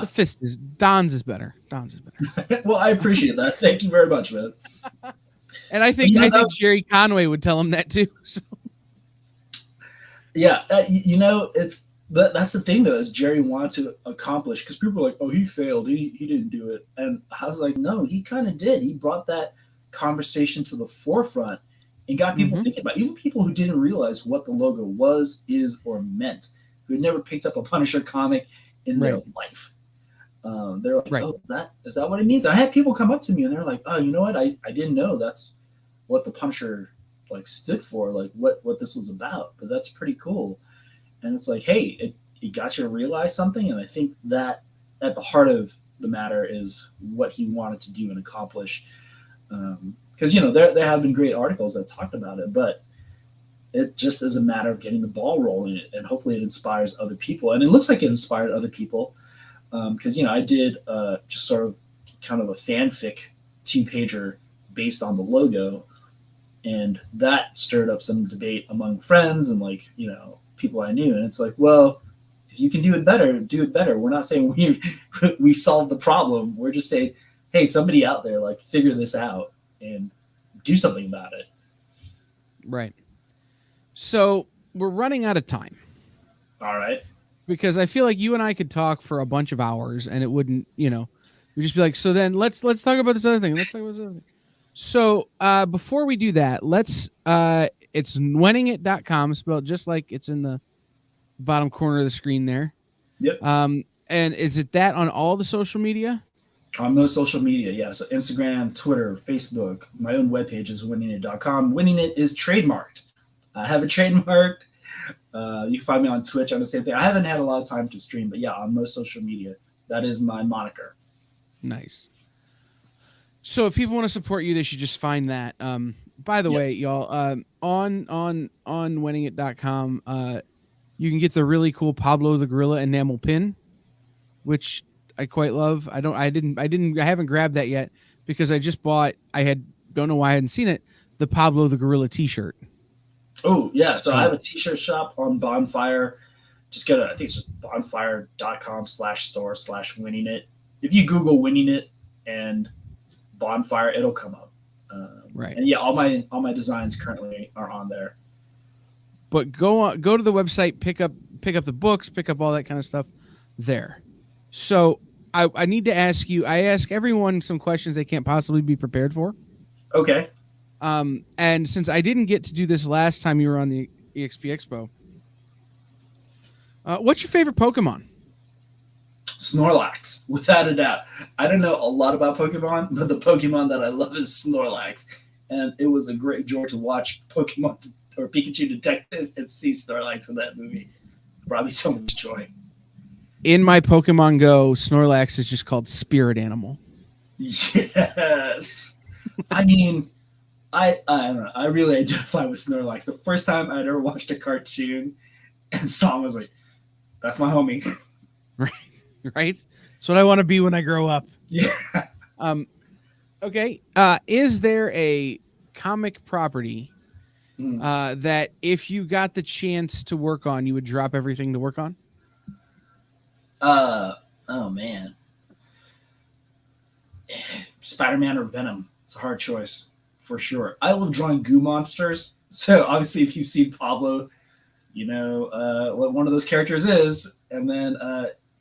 fist is Don's is better. Well, I appreciate that. Thank you very much, man. And I think Jerry Conway would tell him that too. So. Yeah, it's that's the thing though, is Jerry wanted to accomplish, because people are like, oh, he failed, he didn't do it, and I was like, no, he kind of did. He brought that conversation to the forefront and got people thinking about it. Even people who didn't realize what the logo was, is, or meant, who had never picked up a Punisher comic in their life. They're like, oh, is that what it means? I had people come up to me and they're like, oh, you know what? I didn't know that's what the Punisher stood for, what this was about, but that's pretty cool. And it's like, hey, it got you to realize something. And I think that at the heart of the matter is what he wanted to do and accomplish. Because, there have been great articles that talked about it, but it just is a matter of getting the ball rolling, and hopefully it inspires other people. And it looks like it inspired other people. Because, I did just sort of kind of a fanfic 2-pager based on the logo. And that stirred up some debate among friends and people I knew. And it's like, well, if you can do it better, do it better. We're not saying we solved the problem. We're just saying, hey, somebody out there, figure this out and do something about it. Right. So we're running out of time. All right. Because I feel like you and I could talk for a bunch of hours and it wouldn't, we'd just be like, so then let's talk about this other thing. So before we do that, it's nwenningit.com, spelled just like it's in the bottom corner of the screen there. Yep. And is it that on all the social media? On most social media, yeah. So Instagram, Twitter, Facebook. My own webpage is winningit.com. Winning It is trademarked. I have it trademarked. You can find me on Twitch on the same thing. I haven't had a lot of time to stream, but yeah, on most social media, that is my moniker. Nice. So if people want to support you, they should just find that. By the way, y'all, on winningit.com, you can get the really cool Pablo the Gorilla enamel pin, which I quite love. I haven't grabbed that yet because I just bought, don't know why I hadn't seen it, the Pablo the Gorilla t-shirt. Oh, yeah. So I have a t-shirt shop on Bonfire. Just go to, I think it's just bonfire.com/store/winningit. If you Google Winning It and Bonfire, it'll come up. Right. And yeah, all my designs currently are on there. But go to the website, pick up the books, pick up all that kind of stuff there. So I need to ask you, I ask everyone some questions they can't possibly be prepared for. Okay. And since I didn't get to do this last time you were on the EXP Expo, what's your favorite Pokemon? Snorlax, without a doubt. I don't know a lot about Pokemon, but the Pokemon that I love is Snorlax. And it was a great joy to watch Pokemon or Pikachu Detective and see Snorlax in that movie. It brought me so much joy. In my Pokemon Go, Snorlax is just called Spirit Animal. Yes. I mean, I don't know. I really identify with Snorlax. The first time I'd ever watched a cartoon and saw him, I was like, that's my homie. Right? That's what I want to be when I grow up. Yeah. Okay. Is there a comic property that if you got the chance to work on, you would drop everything to work on? Oh man. Spider-Man or Venom. It's a hard choice for sure. I love drawing goo monsters. So obviously if you've seen Pablo, you know what one of those characters is. And then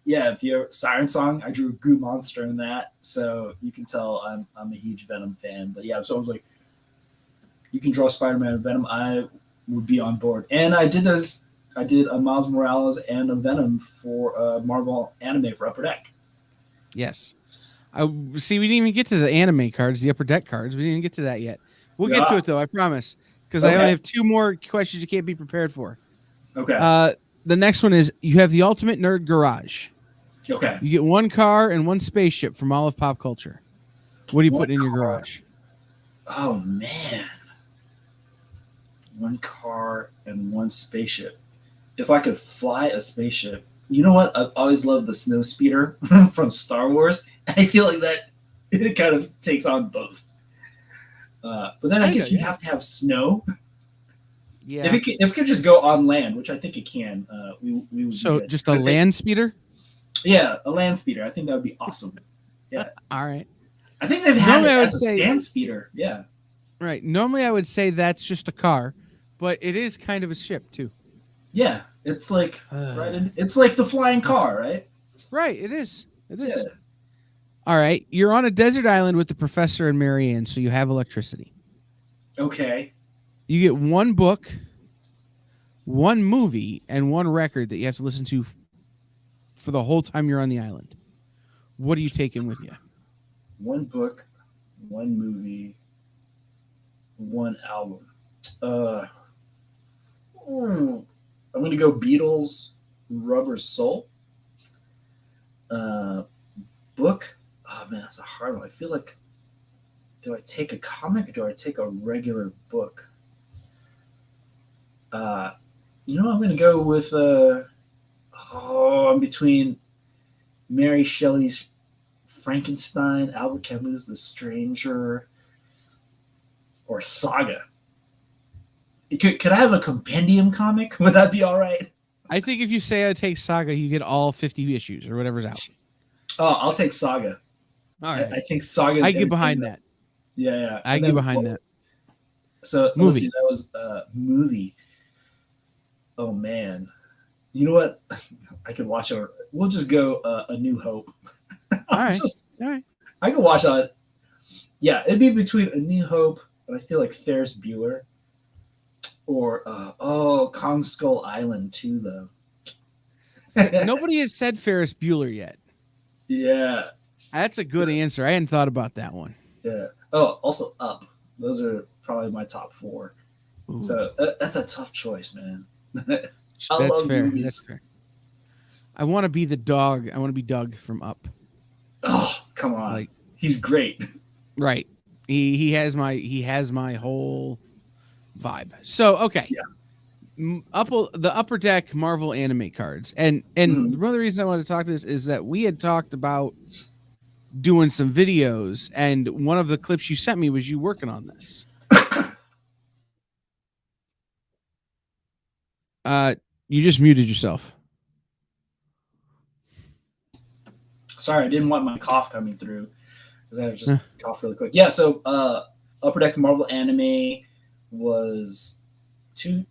yeah, if you're Siren Song, I drew a goo monster in that. So you can tell I'm a huge Venom fan. But yeah, so I was like, you can draw Spider-Man and Venom, I would be on board. And I did those. I did a Miles Morales and a Venom for Marvel anime for Upper Deck. Yes. See, we didn't even get to the anime cards, the Upper Deck cards. We didn't even get to that yet. We'll get to it, though, I promise. Because I only have 2 more questions you can't be prepared for. Okay. The next one is, you have the Ultimate Nerd Garage. Okay. You get 1 car and 1 spaceship from all of pop culture. What do you put in your garage? Oh, man. 1 car and 1 spaceship. If I could fly a spaceship, you know what? I've always loved the snow speeder from Star Wars. I feel like that it kind of takes on both. But then I guess you'd have to have snow. Yeah. If it could just go on land, which I think it can, we would. So just a land speeder? Yeah, a land speeder. I think that would be awesome. Yeah. All right. I think they've had it as a stand speeder. Yeah. Right. Normally I would say that's just a car, but it is kind of a ship too. Yeah, it's like it's like the flying car, right? Right, it is. It is. Yeah. All right, you're on a desert island with the professor and Marianne, so you have electricity. Okay. You get 1 book, 1 movie, and 1 record that you have to listen to for the whole time you're on the island. What are you taking with you? 1 book, 1 movie, 1 album. I'm gonna go Beatles, Rubber Soul. Book. Oh man, that's a hard one. I feel like, do I take a comic or do I take a regular book? You know, I'm gonna go with I'm between Mary Shelley's Frankenstein, Albert Camus' The or Saga. Could I have a compendium comic? Would that be all right? I think if you say I take Saga, you get all 50 issues or whatever's out. Oh, I'll take Saga. All right. I think Saga. I get behind that. Yeah. I get behind that. So movie. See, that was a movie. Oh man, you know what? I could watch it. We'll just go A New Hope. All right. All right. I could watch that. Yeah, it'd be between A New Hope and I feel like Ferris Bueller. Or Kong Skull Island too, though. Nobody has said Ferris Bueller yet. Yeah, that's a good answer. I hadn't thought about that one. Yeah. Oh, also Up. Those are probably my top 4. Ooh. So that's a tough choice, man. That's fair. Movies. That's fair. I want to be the dog. I want to be Doug from Up. Oh, come on! Like, he's great. Right. He has my whole vibe. So okay, the Upper Deck Marvel anime cards, and one of the reasons I wanted to talk to this is that we had talked about doing some videos, and one of the clips you sent me was you working on this. You just muted yourself. Sorry, I didn't want my cough coming through because I just cough really quick. Yeah, so Upper Deck Marvel anime was 2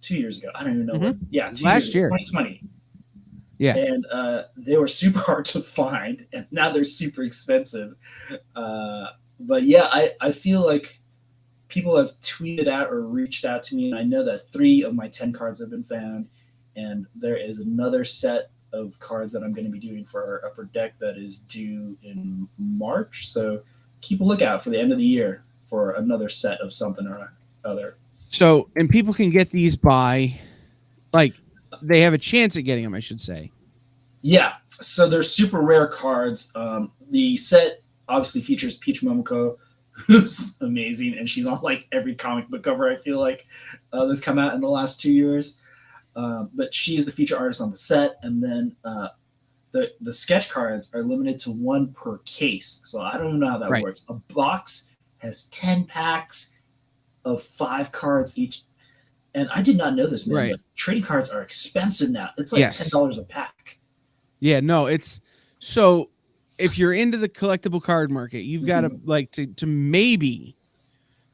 years ago. I don't even know what. Yeah, last year, 2020. Yeah, and they were super hard to find, and now they're super expensive. But yeah, I feel like people have tweeted out or reached out to me, and I know that 3 of my 10 cards have been found, and there is another set of cards that I'm going to be doing for our upper deck that is due in March. So keep a lookout for the end of the year for another set of something or other. So, and people can get these by, like, they have a chance at getting them, I should say. Yeah. So they're super rare cards. The set obviously features Peach Momoko, who's amazing, and she's on like every comic book cover, I feel like, that's come out in the last 2 years. But she's the feature artist on the set, and then the sketch cards are limited to 1 per case. So I don't even know how that works. A box has 10 packs of 5 cards each, and I did not know this, man. But trading cards are expensive now. It's like $10 a pack. Yeah, no, it's so. If you're into the collectible card market, you've got to like to maybe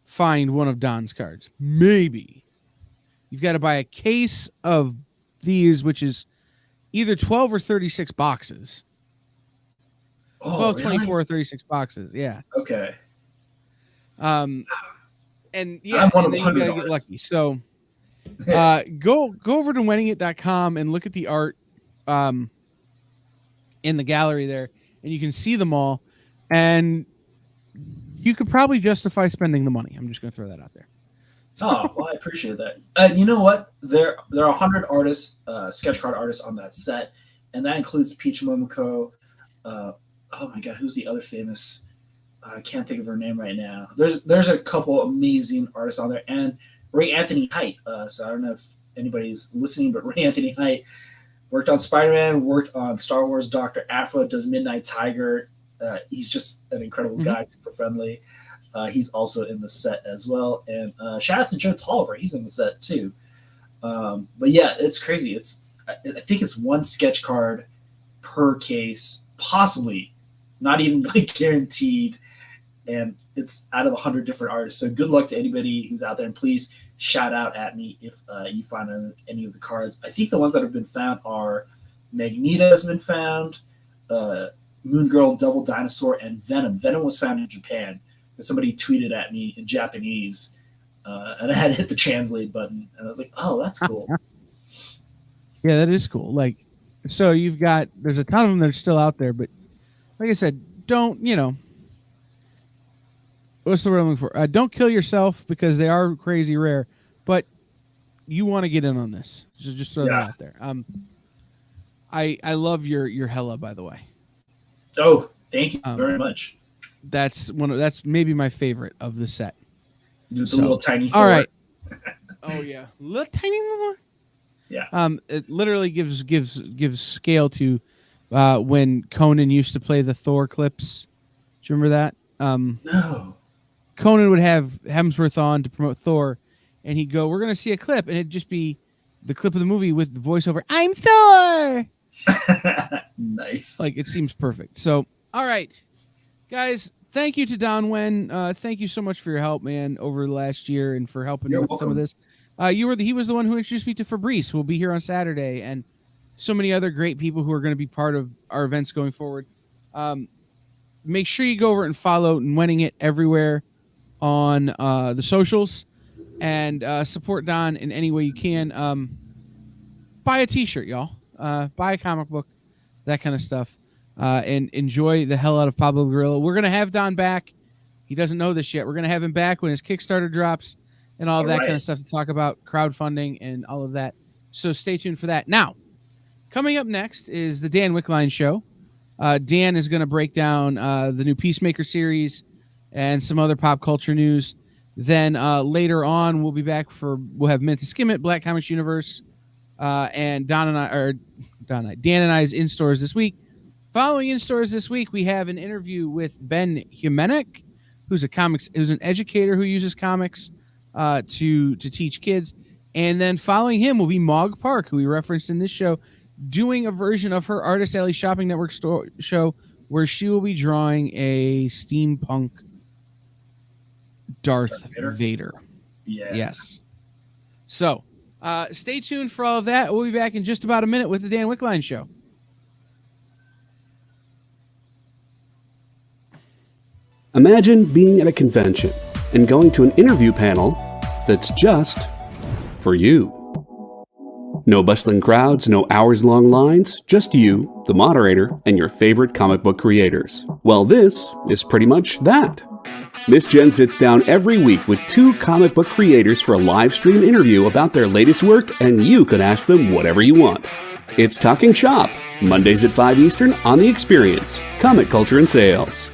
find one of Don's cards. Maybe you've got to buy a case of these, which is either 12 or 36 boxes. 12, really? 24 or 36 boxes. Yeah. Okay. And yeah, and then you gotta get lucky. So go over to wenningit.com and look at the art in the gallery there, and you can see them all, and you could probably justify spending the money. I'm just going to throw that out there. Oh, well, I appreciate that. You know what? There are 100 artists, sketch card artists on that set, and that includes Peach Momoko. Oh my God, who's the other famous? I can't think of her name right now. There's a couple amazing artists on there, and Ray Anthony Height. So I don't know if anybody's listening, but Ray Anthony Height worked on Spider-Man, worked on Star Wars. Dr. Aphra does Midnight Tiger. He's just an incredible guy, super friendly. He's also in the set as well. And shout out to Joe Tolliver. He's in the set too. But yeah, it's crazy. I think it's 1 sketch card per case, possibly, not even like guaranteed. And it's out of 100 different artists. So good luck to anybody who's out there. And please shout out at me if you find any of the cards. I think the ones that have been found are Magneto has been found, Moon Girl, Double Dinosaur, and Venom. Venom was found in Japan. And somebody tweeted at me in Japanese, and I had to hit the translate button. And I was like, oh, that's cool. Yeah, that is cool. Like, so there's a ton of them that are still out there. But like I said, don't, what's the word I'm looking for? Don't kill yourself because they are crazy rare, but you want to get in on this. Just throw that out there. I love your Hella, by the way. Oh, thank you very much. That's maybe my favorite of the set. The little tiny Thor. All right. Oh yeah, little tiny Thor. Yeah. It literally gives scale to when Conan used to play the Thor clips. Do you remember that? No. Conan would have Hemsworth on to promote Thor, and he'd go, "We're going to see a clip," and it'd just be the clip of the movie with the voiceover, "I'm Thor." Nice. Like, it seems perfect. So, all right, guys, thank you to Don Nguyen. Thank you so much for your help, man, over the last year and for helping with some of this. He was the one who introduced me to Fabrice, who will be here on Saturday, and so many other great people who are going to be part of our events going forward. Make sure you go over and follow Winning It everywhere on the socials, and support Don in any way you can. Buy a t-shirt, y'all. Buy a comic book, that kind of stuff, and enjoy the hell out of Pablo the Gorilla. We're going to have Don back. He doesn't know this yet. We're going to have him back when his Kickstarter drops and all that kind of stuff to talk about crowdfunding and all of that. So stay tuned for that. Now, coming up next is the Dan Wickline Show. Dan is going to break down the new Peacemaker series and some other pop culture news. Then later on, we'll be back we'll have Minute to Skim It, Black Comics Universe, and Dan and I's in stores this week. Following in stores this week, we have an interview with Ben Humenek, who's an educator who uses comics to teach kids. And then following him will be Mog Park, who we referenced in this show, doing a version of her Artist Alley Shopping Network show where she will be drawing a steampunk Darth Vader. Yeah. Yes. So stay tuned for all of that. We'll be back in just about a minute with the Dan Wickline Show. Imagine being at a convention. and going to an interview panel that's just for you. No bustling crowds, no hours-long lines, just you, the moderator, and your favorite comic book creators. Well, this is pretty much that. Miss Jen sits down every week with 2 comic book creators for a live stream interview about their latest work, and you can ask them whatever you want. It's Talking Shop, Mondays at 5 Eastern on The Experience, Comic Culture and Sales.